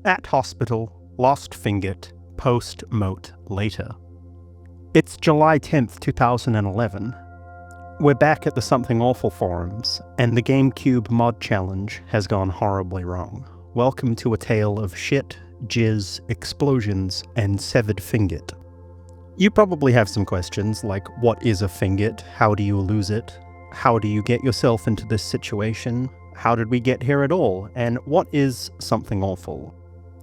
At hospital, lost fingered, post-mote later. It's July 10th, 2011. We're back at the Something Awful forums, and the GameCube mod challenge has gone horribly wrong. Welcome to a tale of shit, jizz, explosions, and severed fingered. You probably have some questions like, what is a fingered? How do you lose it? How do you get yourself into this situation? How did we get here at all? And what is Something Awful?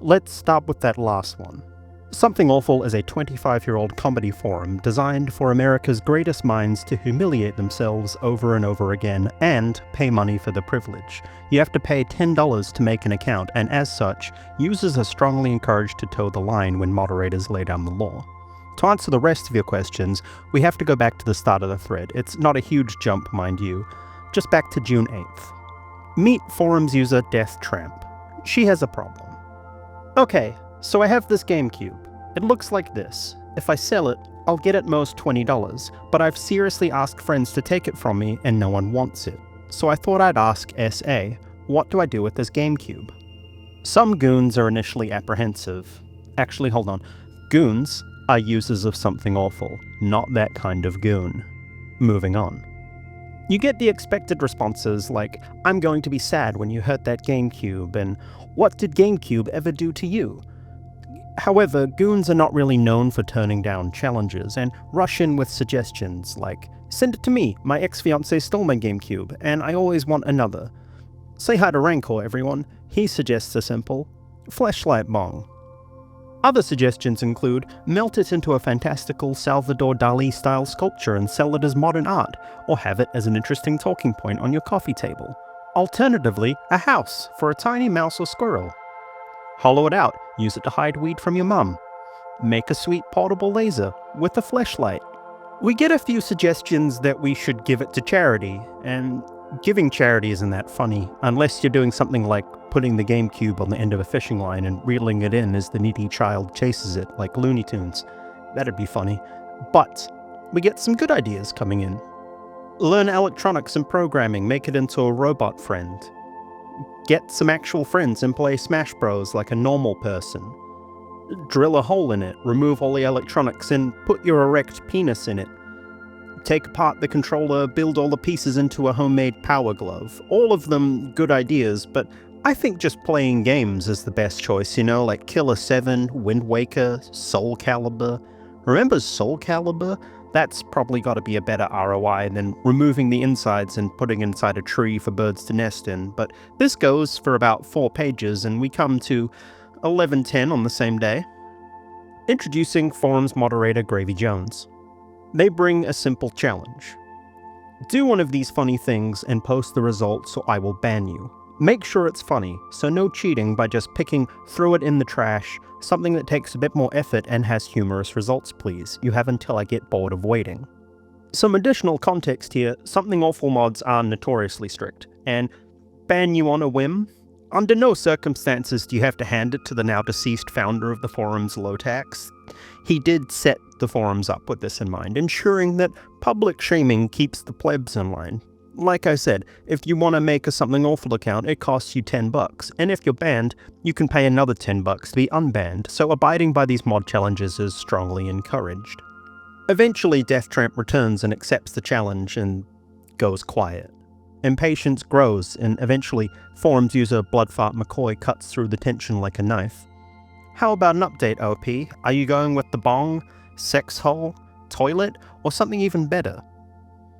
Let's start with that last one. Something Awful is a 25-year-old comedy forum designed for America's greatest minds to humiliate themselves over and over again and pay money for the privilege. You have to pay $10 to make an account, and as such, users are strongly encouraged to toe the line when moderators lay down the law. To answer the rest of your questions, we have to go back to the start of the thread. It's not a huge jump, mind you. Just back to June 8th. Meet forums user Death Tramp. She has a problem. Okay, so I have this GameCube. It looks like this. If I sell it, I'll get at most $20, but I've seriously asked friends to take it from me and no one wants it. So I thought I'd ask SA, what do I do with this GameCube? Some goons are initially apprehensive. Actually, hold on. Goons are users of Something Awful, not that kind of goon. Moving on. You get the expected responses like, I'm going to be sad when you hurt that GameCube, and what did GameCube ever do to you? However, goons are not really known for turning down challenges, and rush in with suggestions like, send it to me, my ex-fiancé stole my GameCube, and I always want another. Say hi to Rancor, everyone. He suggests a simple fleshlight bong. Other suggestions include, melt it into a fantastical Salvador Dali-style sculpture and sell it as modern art, or have it as an interesting talking point on your coffee table. Alternatively, a house for a tiny mouse or squirrel. Hollow it out, use it to hide weed from your mum. Make a sweet portable laser with a fleshlight. We get a few suggestions that we should give it to charity, and giving charity isn't that funny, unless you're doing something like putting the GameCube on the end of a fishing line and reeling it in as the needy child chases it like Looney Tunes. That'd be funny. But we get some good ideas coming in. Learn electronics and programming, make it into a robot friend. Get some actual friends and play Smash Bros like a normal person. Drill a hole in it, remove all the electronics, and put your erect penis in it. Take apart the controller, build all the pieces into a homemade power glove. All of them good ideas, but I think just playing games is the best choice, you know, like Killer 7, Wind Waker, Soul Calibur. Remember Soul Calibur? That's probably got to be a better ROI than removing the insides and putting inside a tree for birds to nest in, but this goes for about 4 pages, and we come to 11:10 on the same day. Introducing forums moderator Gravy Jones. They bring a simple challenge. Do one of these funny things and post the results or I will ban you. Make sure it's funny, so no cheating by just picking throw it in the trash, something that takes a bit more effort and has humorous results please. You have until I get bored of waiting. Some additional context here, Something Awful mods are notoriously strict, and ban you on a whim? Under no circumstances do you have to hand it to the now deceased founder of the forum's Lotax. He did set the forums up with this in mind, ensuring that public shaming keeps the plebs in line. Like I said, if you want to make a Something Awful account, it costs you $10, and if you're banned, you can pay another $10 to be unbanned, so abiding by these mod challenges is strongly encouraged. Eventually, Death Tramp returns and accepts the challenge and goes quiet. Impatience grows, and eventually, forums user Bloodfart McCoy cuts through the tension like a knife. How about an update, OP? Are you going with the bong, sex hole, toilet, or something even better?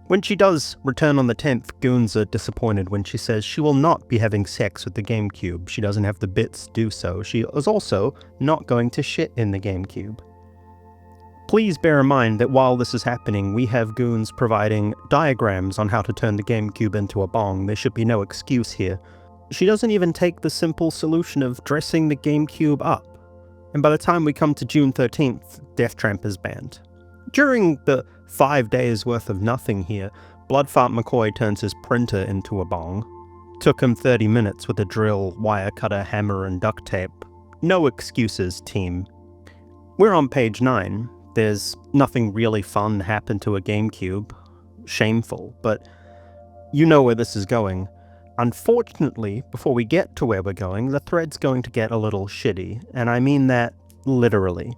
When she does return on the 10th, goons are disappointed when she says she will not be having sex with the GameCube. She doesn't have the bits to do so. She is also not going to shit in the GameCube. Please bear in mind that while this is happening, we have goons providing diagrams on how to turn the GameCube into a bong. There should be no excuse here. She doesn't even take the simple solution of dressing the GameCube up. And by the time we come to June 13th, Death Tramp is banned. During the 5 days worth of nothing here, Bloodfart McCoy turns his printer into a bong. Took him 30 minutes with a drill, wire cutter, hammer, and duct tape. No excuses, team. We're on page 9. There's nothing really fun happened to a GameCube. Shameful, but you know where this is going. Unfortunately, before we get to where we're going, the thread's going to get a little shitty, and I mean that literally.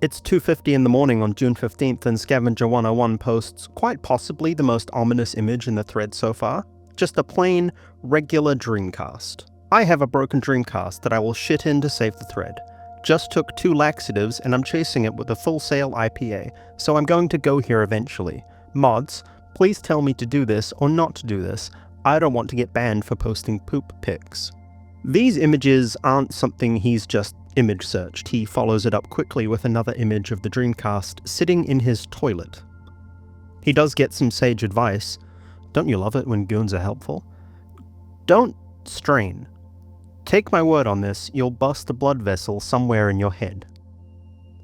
It's 2:50 in the morning on June 15th, and Scavenger 101 posts quite possibly the most ominous image in the thread so far. Just a plain, regular Dreamcast. I have a broken Dreamcast that I will shit in to save the thread. Just took 2 laxatives and I'm chasing it with a Full Sail IPA, so I'm going to go here eventually. Mods, please tell me to do this or not to do this. I don't want to get banned for posting poop pics. These images aren't something he's just image searched. He follows it up quickly with another image of the Dreamcast sitting in his toilet. He does get some sage advice. Don't you love it when goons are helpful? Don't strain. Take my word on this, you'll bust a blood vessel somewhere in your head.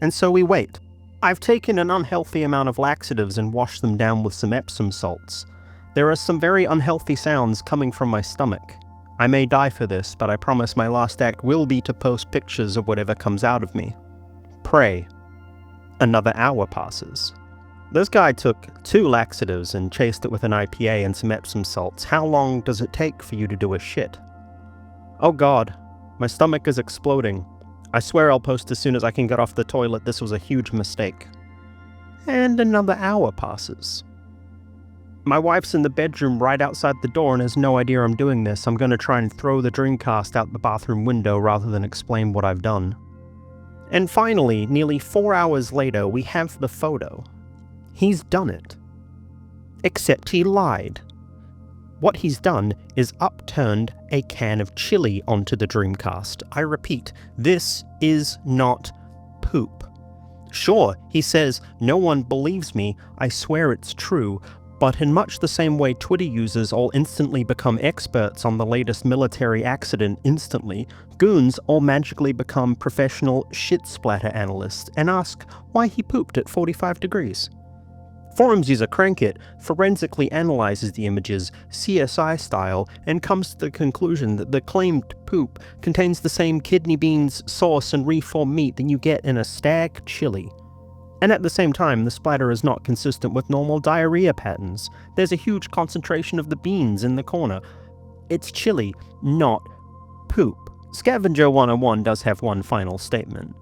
And so we wait. I've taken an unhealthy amount of laxatives and washed them down with some Epsom salts. There are some very unhealthy sounds coming from my stomach. I may die for this, but I promise my last act will be to post pictures of whatever comes out of me. Pray. Another hour passes. This guy took 2 laxatives and chased it with an IPA and some Epsom salts. How long does it take for you to do a shit? Oh god, my stomach is exploding. I swear I'll post as soon as I can get off the toilet. This was a huge mistake. And another hour passes. My wife's in the bedroom right outside the door and has no idea I'm doing this. I'm going to try and throw the Dreamcast out the bathroom window rather than explain what I've done. And finally, nearly 4 hours later, we have the photo. He's done it. Except he lied. What he's done is upturned a can of chili onto the Dreamcast. I repeat, this is not poop. Sure, he says, no one believes me, I swear it's true, but in much the same way Twitter users all instantly become experts on the latest military accident instantly, goons all magically become professional shit splatter analysts and ask why he pooped at 45 degrees. Forums user Crankit forensically analyzes the images CSI style and comes to the conclusion that the claimed poop contains the same kidney beans, sauce, and reformed meat that you get in a stag chili. And at the same time, the splatter is not consistent with normal diarrhea patterns. There's a huge concentration of the beans in the corner. It's chili, not poop. Scavenger 101 does have one final statement.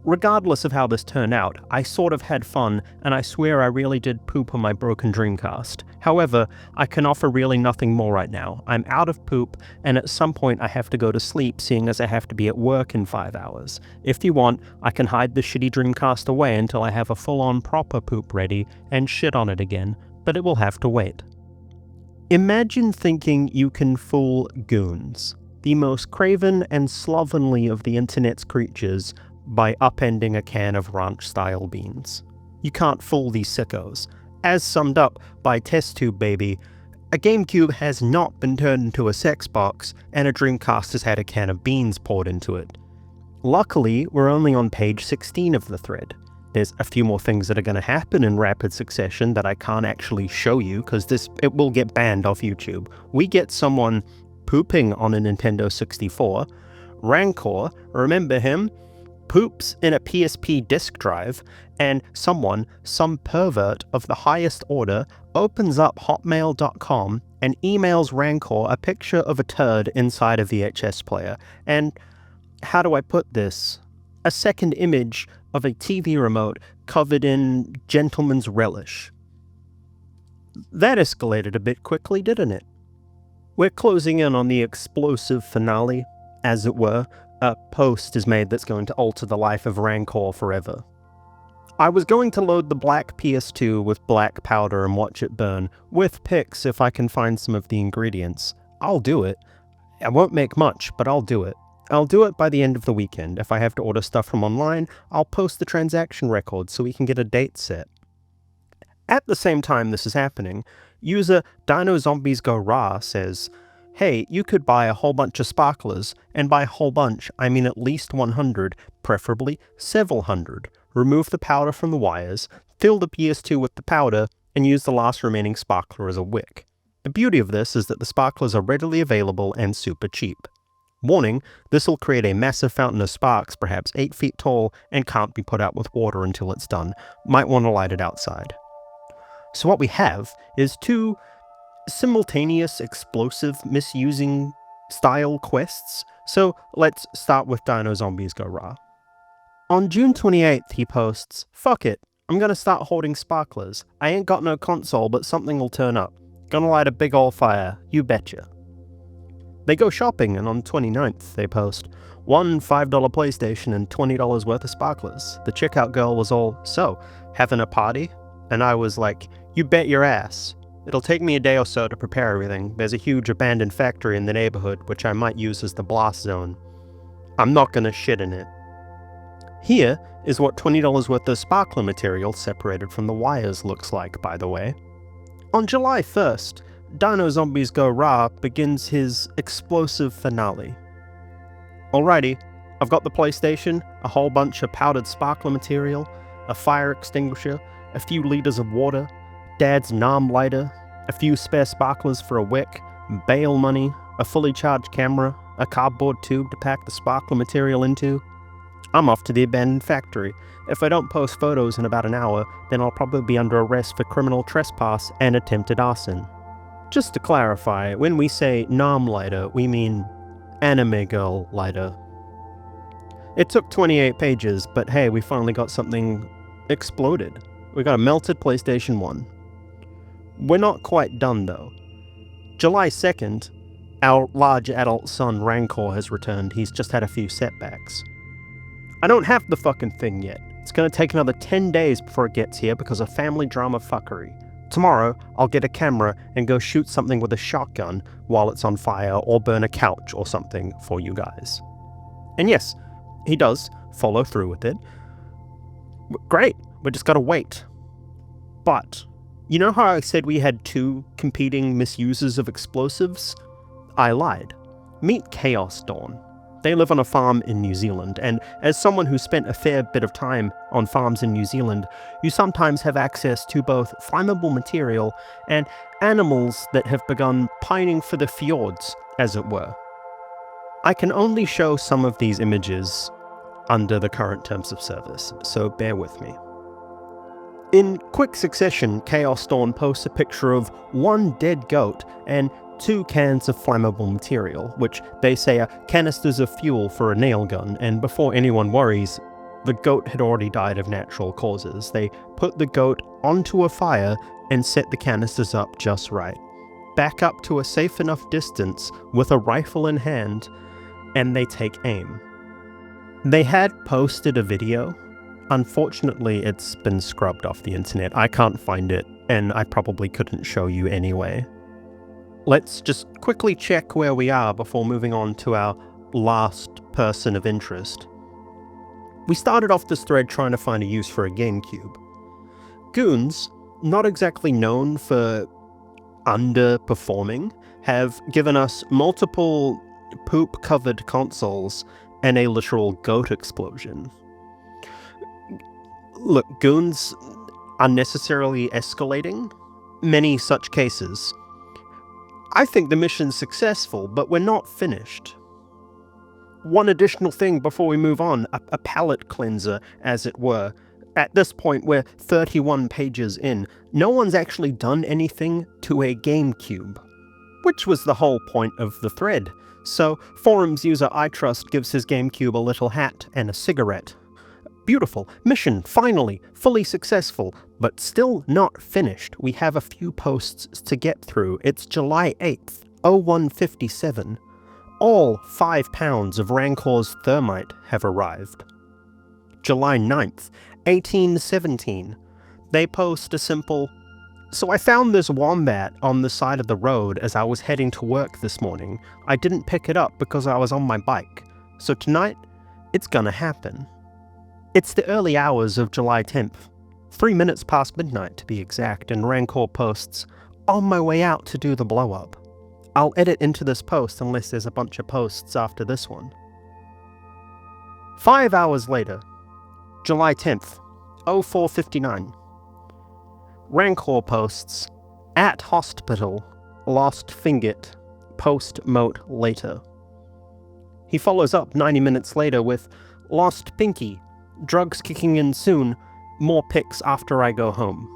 Regardless of how this turned out, I sort of had fun, and I swear I really did poop on my broken Dreamcast. However, I can offer really nothing more right now. I'm out of poop, and at some point I have to go to sleep, seeing as I have to be at work in 5 hours. If you want, I can hide the shitty Dreamcast away until I have a full-on proper poop ready, and shit on it again, but it will have to wait. Imagine thinking you can fool goons, the most craven and slovenly of the internet's creatures, by upending a can of ranch-style beans. You can't fool these sickos. As summed up by TestTube Baby, a GameCube has not been turned into a sex box, and a Dreamcast has had a can of beans poured into it. Luckily, we're only on page 16 of the thread. There's a few more things that are going to happen in rapid succession that I can't actually show you, because it will get banned off YouTube. We get someone pooping on a Nintendo 64. Rancor, remember him? Poops in a PSP disk drive, and some pervert of the highest order, opens up hotmail.com and emails Rancor a picture of a turd inside a VHS player, and, how do I put this, a second image of a TV remote covered in gentleman's relish. That escalated a bit quickly, didn't it? We're closing in on the explosive finale, as it were. A post is made that's going to alter the life of Rancor forever. I was going to load the black PS2 with black powder and watch it burn, with pics if I can find some of the ingredients. I'll do it. I won't make much, but I'll do it. I'll do it by the end of the weekend. If I have to order stuff from online, I'll post the transaction record so we can get a date set. At the same time this is happening, user Dino Zombies Go Ra says, hey, you could buy a whole bunch of sparklers, and by a whole bunch, I mean at least 100, preferably several hundred. Remove the powder from the wires, fill the PS2 with the powder, and use the last remaining sparkler as a wick. The beauty of this is that the sparklers are readily available and super cheap. Warning, this will create a massive fountain of sparks, perhaps 8 feet tall, and can't be put out with water until it's done. Might want to light it outside. So what we have is two simultaneous explosive misusing style quests, so let's start with Dino Zombies Go Raw. On June 28th, he posts, "Fuck it, I'm gonna start hoarding sparklers. I ain't got no console, but something will turn up. Gonna light a big ol' fire, you betcha." They go shopping, and on 29th, they post, "One $5 PlayStation and $20 worth of sparklers." The checkout girl was all, "So, having a party?" And I was like, "You bet your ass. It'll take me a day or so to prepare everything. There's a huge abandoned factory in the neighborhood, which I might use as the blast zone. I'm not gonna shit in it." Here is what $20 worth of sparkler material separated from the wires looks like, by the way. On July 1st, Dino Zombies Go Raw begins his explosive finale. "Alrighty, I've got the PlayStation, a whole bunch of powdered sparkler material, a fire extinguisher, a few liters of water, Dad's NARM lighter, a few spare sparklers for a wick, bail money, a fully charged camera, a cardboard tube to pack the sparkler material into. I'm off to the abandoned factory. If I don't post photos in about an hour, then I'll probably be under arrest for criminal trespass and attempted arson." Just to clarify, when we say NARM lighter, we mean anime girl lighter. It took 28 pages, but hey, we finally got something exploded. We got a melted PlayStation 1. We're not quite done though. July 2nd, our large adult son Rancor has returned. He's just had a few setbacks. "I don't have the fucking thing yet. It's gonna take another 10 days before it gets here because of family drama fuckery. Tomorrow, I'll get a camera and go shoot something with a shotgun while it's on fire, or burn a couch or something for you guys." And yes, he does follow through with it. Great, we just gotta wait. But, you know how I said we had two competing misusers of explosives? I lied. Meet Chaos Dawn. They live on a farm in New Zealand, and as someone who spent a fair bit of time on farms in New Zealand, you sometimes have access to both flammable material and animals that have begun pining for the fjords, as it were. I can only show some of these images under the current terms of service, so bear with me. In quick succession, Chaos Dawn posts a picture of one dead goat and 2 cans of flammable material, which they say are canisters of fuel for a nail gun, and before anyone worries, the goat had already died of natural causes. They put the goat onto a fire and set the canisters up just right. Back up to a safe enough distance with a rifle in hand, and they take aim. They had posted a video. Unfortunately, it's been scrubbed off the internet. I can't find it, and I probably couldn't show you anyway. Let's just quickly check where we are before moving on to our last person of interest. We started off this thread trying to find a use for a GameCube. Goons, not exactly known for underperforming, have given us multiple poop-covered consoles and a literal goat explosion. Look, goons unnecessarily escalating many such cases. I think the mission's successful, but we're not finished. One additional thing before we move on, a palate cleanser, as it were. At this point, we're 31 pages in. No one's actually done anything to a GameCube, which was the whole point of the thread. So, forums user iTrust gives his GameCube a little hat and a cigarette. Beautiful. Mission, finally, fully successful, but still not finished. We have a few posts to get through. It's July 8th, 0157. All 5 pounds of Rancor's thermite have arrived. July 9th, 1817. They post a simple, "So I found this wombat on the side of the road as I was heading to work this morning. I didn't pick it up because I was on my bike. So tonight, it's gonna happen." It's the early hours of July 10th, 3 minutes past midnight to be exact, and Rancor posts, "On my way out to do the blow-up. I'll edit into this post unless there's a bunch of posts after this one." 5 hours later, July 10th, 0459. Rancor posts, "At hospital, lost Fingit, post-mote later." He follows up 90 minutes later with, "Lost Pinky, drugs kicking in soon, more pics after I go home."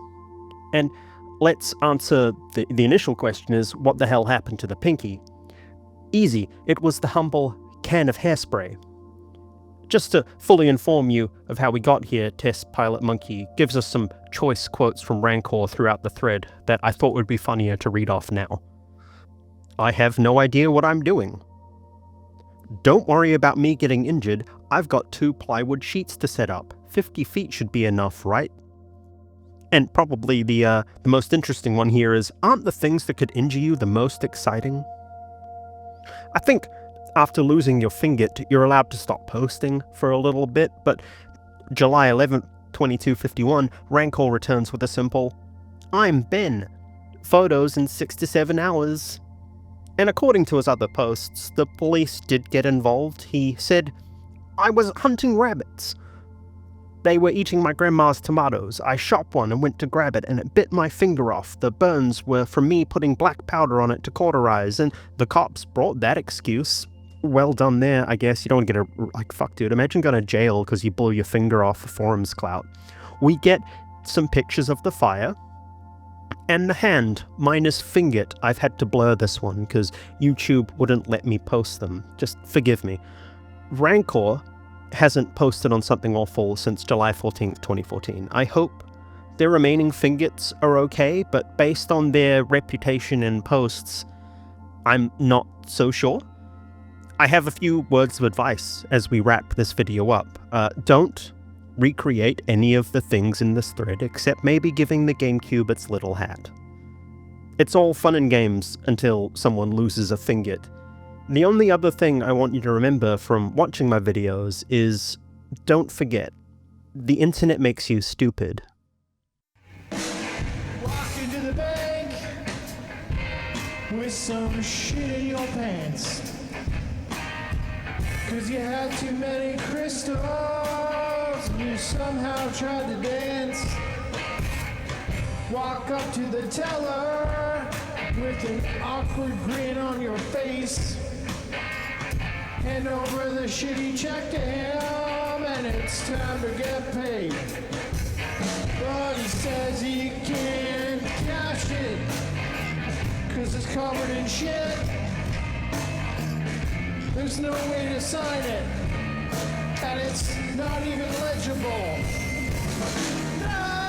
And Let's answer the initial question is, what the hell happened to the pinky? Easy, it was the humble can of hairspray. Just to fully inform you of how we got here, Test Pilot Monkey gives us some choice quotes from Rancor throughout the thread that I thought would be funnier to read off now. I have no idea what I'm doing. Don't worry about me getting injured, I've got 2 plywood sheets to set up. 50 feet should be enough, right? And probably the most interesting one here is, aren't the things that could injure you the most exciting? I think after losing your fingit, you're allowed to stop posting for a little bit, but July 11th, 2251, Rancor returns with a simple, I'm Ben. Photos in 6 to 7 hours. And according to his other posts, the police did get involved. He said, I was hunting rabbits. They were eating my grandma's tomatoes. I shot one and went to grab it, and it bit my finger off. The burns were from me putting black powder on it to cauterize, and the cops brought that excuse. Well done there, I guess. You don't want to get fuck dude, imagine going to jail because you blew your finger off for forums clout. We get some pictures of the fire, and the hand, minus fingit. I've had to blur this one because YouTube wouldn't let me post them. Just forgive me. Rancor hasn't posted on Something Awful since July 14th, 2014. I hope their remaining fingits are okay, but based on their reputation in posts, I'm not so sure. I have a few words of advice as we wrap this video up. Don't recreate any of the things in this thread, except maybe giving the GameCube its little hat. It's all fun and games until someone loses a fingit. The only other thing I want you to remember from watching my videos is, don't forget, the internet makes you stupid. Walk into the bank with some shit in your pants, 'cause you had too many crystals and you somehow tried to dance. Walk up to the teller with an awkward grin on your face. Hand over the shitty check to him, and it's time to get paid. But he says he can't cash it, 'cause it's covered in shit. There's no way to sign it, and it's not even legible. No!